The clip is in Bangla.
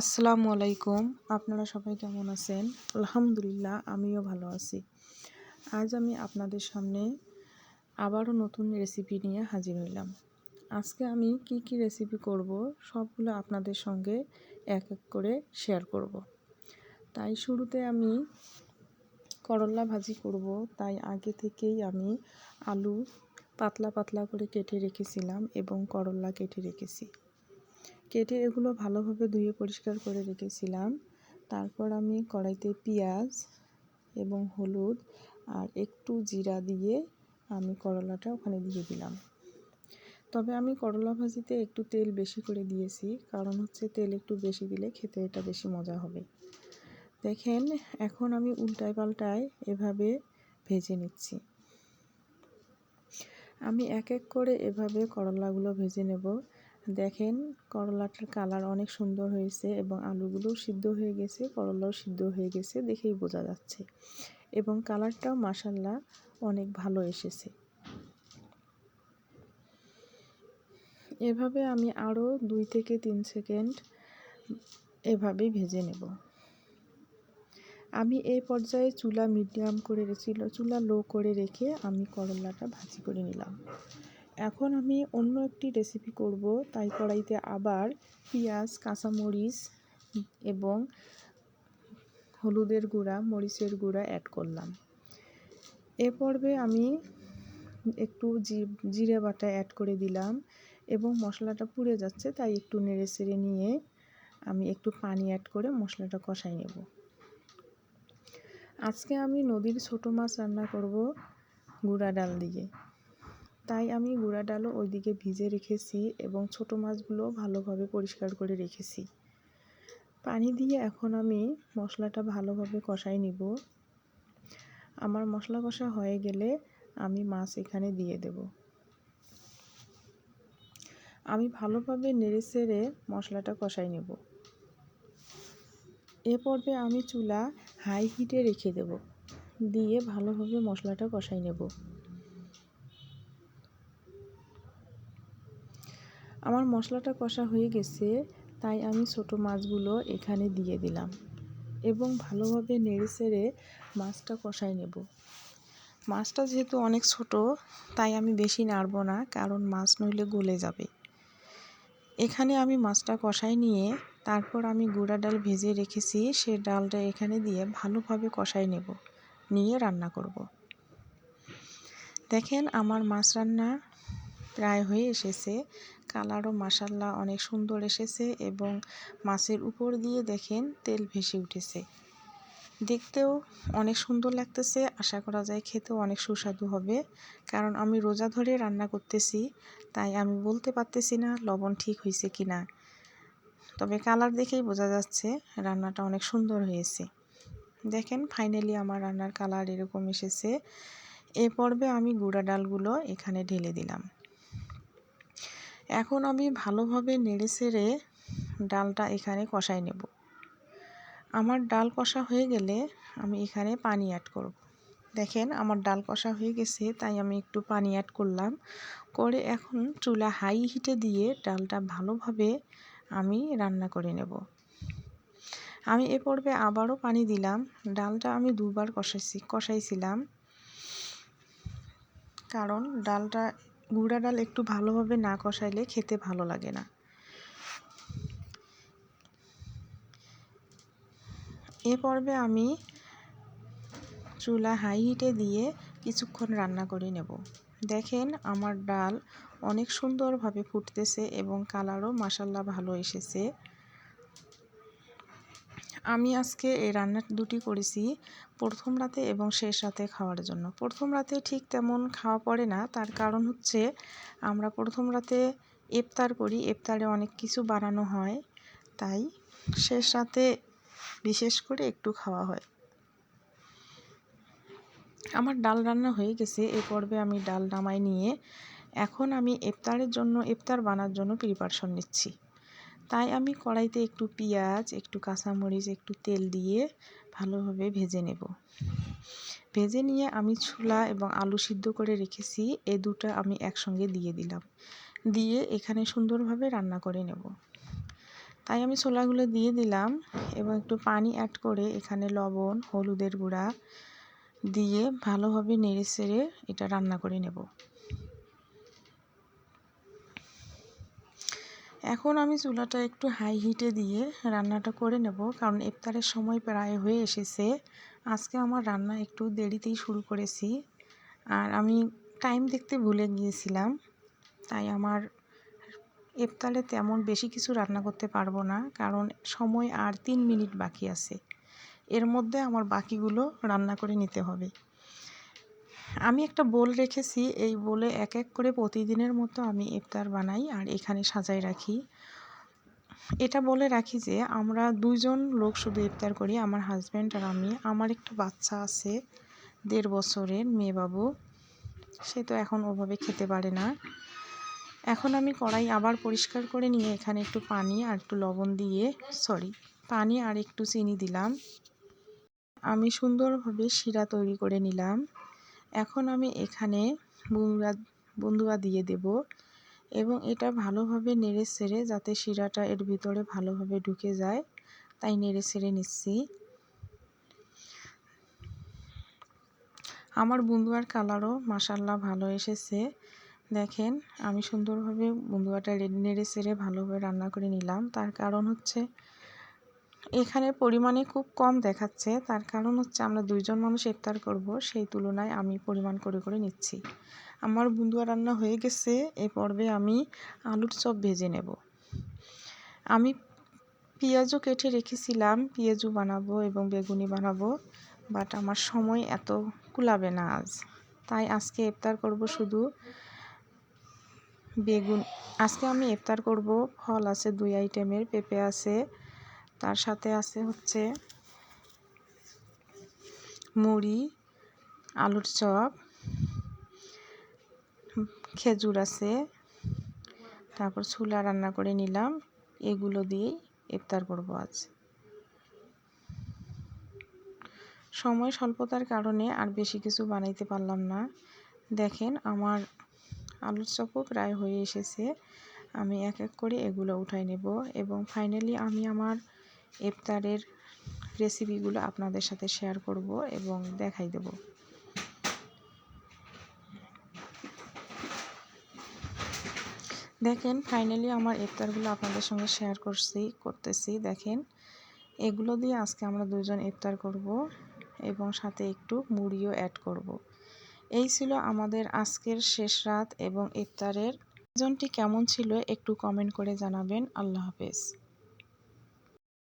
আসসালামু আলাইকুম। আপনারা সবাই কেমন আছেন? আলহামদুলিল্লাহ, আমিও ভালো আছি। আজ আমি আপনাদের সামনে আবারও নতুন রেসিপি নিয়ে হাজির হইলাম। আজকে আমি কি রেসিপি করব সবগুলো আপনাদের সঙ্গে এক এক করে শেয়ার করব। তাই শুরুতে আমি করলা ভাজি করব, তাই আগে থেকেই আমি আলু পাতলা পাতলা করে কেটে রেখেছিলাম এবং করলা কেটে রেখেছি। কেটে এগুলো ভালোভাবে ধুয়ে পরিষ্কার করে রেখেছিলাম। তারপর আমি কড়াইতে পেঁয়াজ এবং হলুদ আর একটু জিরা দিয়ে আমি করলাটা ওখানে দিয়ে দিলাম। তবে আমি করলা ভাজিতে একটু তেল বেশি করে দিয়েছি, কারণ হচ্ছে তেল একটু বেশি দিলে খেতে এটা বেশি মজা হবে। দেখেন, এখন আমি উল্টায় পাল্টায় এভাবে ভেজে নিচ্ছি। আমি এক এক করে এভাবে করলাগুলো ভেজে নেব। দেখেন, করলাটার কালার অনেক সুন্দর হয়েছে এবং আলুগুলোও সিদ্ধ হয়ে গেছে, করলাও সিদ্ধ হয়ে গেছে, দেখেই বোঝা যাচ্ছে। এবং কালারটাও মাশাআল্লাহ অনেক ভালো এসেছে। এভাবে আমি আরও 2 থেকে 3 সেকেন্ড এভাবেই ভেজে নেব। আমি এই পর্যায়ে চুলা মিডিয়াম করে চুলা লো করে রেখে আমি করলাটা ভাজি করে নিলাম। এখন আমি অন্য একটি রেসিপি করব, তাই কড়াইতে আবার পেঁয়াজ, কাঁচামরিচ এবং হলুদের গুঁড়া, মরিচের গুঁড়া অ্যাড করলাম। এ পর্বে আমি একটু জিরে বাটা অ্যাড করে দিলাম এবং মশলাটা পুড়ে যাচ্ছে, তাই একটু নেড়েচেড়ে নিয়ে আমি একটু পানি অ্যাড করে মশলাটা কষাই নেব। আজকে আমি নদীর ছোট মাছ রান্না করব গুঁড়া ডাল দিয়ে, তাই আমি গুঁড়া ডালও ওইদিকে ভিজে রেখেছি এবং ছোট মাছগুলো ভালোভাবে পরিষ্কার করে রেখেছি। পানি দিয়ে এখন আমি মশলাটা ভালোভাবে কষাই নিব। আমার মশলা কষা হয়ে গেলে আমি মাছ এখানে দিয়ে দেব। আমি ভালোভাবে নেড়েচেড়ে মশলাটা কষাই নেব। এ পর্বে আমি চুলা হাই হিটে রেখে দেব, দিয়ে ভালোভাবে মশলাটা কষাই নেব। আমার মশলাটা কষা হয়ে গেছে, তাই আমি ছোট মাছগুলো এখানে দিয়ে দিলাম এবং ভালোভাবে নেড়েচেড়ে মাছটা কষাই নেব। মাছটা যেহেতু অনেক ছোট, তাই আমি বেশি নাড়ব না, কারণ মাছ নইলে গলে যাবে। এখানে আমি মাছটা কষাই নিয়ে তারপর আমি গুঁড়া ডাল ভেজে রেখেছি, সে ডালটা এখানে দিয়ে ভালোভাবে কষাই নেব, নিয়ে রান্না করব। দেখেন, আমার মাছ রান্না প্রায় হয়ে এসেছে। কালারও মাশাআল্লাহ অনেক সুন্দর এসেছে এবং মাছের উপর দিয়ে দেখেন তেল ভেসে উঠেছে। দেখতেও অনেক সুন্দর লাগতেছে, আশা করা যায় খেতেও অনেক সুস্বাদু হবে। কারণ আমি রোজা ধরে রান্না করতেছি, তাই আমি বলতে পারতেছি না লবণ ঠিক হয়েছে কি না। তবে কালার দেখেই বোঝা যাচ্ছে রান্নাটা অনেক সুন্দর হয়েছে। দেখেন, ফাইনালি আমার রান্নার কালার এরকম এসেছে। এ পর্বে আমি গুঁড়া ডালগুলো এখানে ঢেলে দিলাম। এখন আমি ভালোভাবে নেড়েচেড়ে ডালটা এখানে কষাই নেব। আমার ডাল কষা হয়ে গেলে আমি এখানে পানি অ্যাড করব। দেখেন, আমার ডাল কষা হয়ে গেছে, তাই আমি একটু পানি অ্যাড করলাম, করে এখন চুলা হাই হিটে দিয়ে ডালটা ভালোভাবে আমি রান্না করে নেব। আমি এ পর্বে আবারও পানি দিলাম। ডালটা আমি 2 বার কষাইছিলাম, কারণ গুঁড়া ডাল একটু ভালোভাবে না কষাইলে খেতে ভালো লাগে না। এ পর্বে আমি চুলা হাই হিটে দিয়ে কিছুক্ষণ রান্না করে নেব। দেখেন, আমার ডাল অনেক সুন্দরভাবে ফুটতেছে এবং কালারও মাশাআল্লাহ ভালো এসেছে। আমি আজকে এই রান্না দুটি করেছি প্রথম রাতে এবং শেষ রাতে খাওয়ার জন্য। প্রথম রাতে ঠিক তেমন খাওয়া পড়ে না, তার কারণ হচ্ছে আমরা প্রথম রাতে ইফতার করি, ইফতারে অনেক কিছু বানানো হয়, তাই শেষ রাতে বিশেষ করে একটু খাওয়া হয়। আমার ডাল রান্না হয়ে গেছে। এ পর্বে আমি ডাল নামাই নিয়ে এখন আমি ইফতার বানার জন্য প্রিপারেশন নিচ্ছি। তাই আমি কড়াইতে একটু পেঁয়াজ, একটু কাঁচামরিচ, একটু তেল দিয়ে ভালোভাবে ভেজে নেব। ভেজে নিয়ে আমি ছোলা এবং আলু সিদ্ধ করে রেখেছি, এই দুটো আমি একসঙ্গে দিয়ে দিলাম, দিয়ে এখানে সুন্দরভাবে রান্না করে নেব। তাই আমি ছোলাগুলো দিয়ে দিলাম এবং একটু পানি অ্যাড করে এখানে লবণ, হলুদের গুঁড়া দিয়ে ভালোভাবে নেড়ে চেড়ে এটা রান্না করে নেব। এখন আমি চুলাটা একটু হাই হিটে দিয়ে রান্নাটা করে নেব, কারণ ইফতারের সময় প্রায় হয়ে এসেছে। আজকে আমার রান্না একটু দেরিতেই শুরু করেছি, আর আমি টাইম দেখতে ভুলে গিয়েছিলাম। তাই আমার ইফতারে তেমন বেশি কিছু রান্না করতে পারবো না, কারণ সময় আর 3 মিনিট বাকি আছে। এর মধ্যে আমার বাকিগুলো রান্না করে নিতে হবে। আমি একটা বোল রেখেছি, এই বোলে এক এক করে প্রতিদিনের মতো আমি ইফতার বানাই আর এখানে সাজাই রাখি। এটা বলে রাখি যে আমরা 2 জন লোক শুধু ইফতার করি, আমার হাজব্যান্ড আর আমি। আমার একটা বাচ্চা আছে 1.5 বছরের মেয়ে বাবু, সে তো এখন ওভাবে খেতে পারে না। এখন আমি কড়াই আবার পরিষ্কার করে নিয়ে এখানে একটু পানি আর একটু লবণ দিয়ে পানি আর একটু চিনি দিলাম। আমি সুন্দরভাবে শিরা তৈরি করে নিলাম। এখন আমি এখানে বন্ধুয়া দিয়ে দেব এবং এটা ভালোভাবে নেড়ে চেড়ে যাতে শিরাটা এর ভিতরে ভালোভাবে ঢুকে যায়, তাই নেড়ে চেড়ে নিচ্ছি। আমার বন্ধুয়ার কালারও মাশাআল্লাহ ভালো এসেছে। দেখেন আমি সুন্দরভাবে বন্ধুয়াটা নেড়ে চেড়ে ভালোভাবে রান্না করে নিলাম। তার কারণ হচ্ছে এখানে পরিমাণে খুব কম দেখাচ্ছে, তার কারণ হচ্ছে আমরা 2 জন মানুষ ইফতার করব, সেই তুলনায় আমি পরিমাণ করে করে নিচ্ছি। আমার বন্ধুয়া রান্না হয়ে গেছে। এই পর্বে আমি আলুর চপ ভেজে নেব। আমি পেঁয়াজও কেটে রেখেছিলাম, পেঁয়াজু বানাবো এবং বেগুনি বানাবো, বাট আমার সময় এত কুলাবে না আজ, তাই আজকে ইফতার করব শুধু বেগুন। আজকে আমি ইফতার করব, ফল আছে 2 আইটেমের, পেঁপে আছে, তার সাথে আছে হচ্ছে মুড়ি, আলুর চপ, খেজুর আছে, তারপর ছোলা রান্না করে নিলাম। এগুলো দিয়েই ইফতার করব আজ। সময় স্বল্পতার কারণে আর বেশি কিছু বানাইতে পারলাম না। দেখেন আমার আলুর চপও প্রায় হয়ে এসেছে। আমি এক এক করে এগুলো উঠাই নেব এবং ফাইনালি আমি আমার ইফতারের রেসিপিগুলো আপনাদের সাথে শেয়ার করব এবং দেখাই দেব। দেখেন ফাইনালি আমার ইফতারগুলো আপনাদের সঙ্গে শেয়ার করতেছি। দেখেন এগুলো দিয়ে আজকে আমরা 2 জন ইফতার করব এবং সাথে একটু মুড়িও অ্যাড করব। এই ছিল আমাদের আজকের শেষ রাত এবং ইফতারের আয়োজনটি কেমন ছিল একটু কমেন্ট করে জানাবেন। আল্লাহ হাফেজ।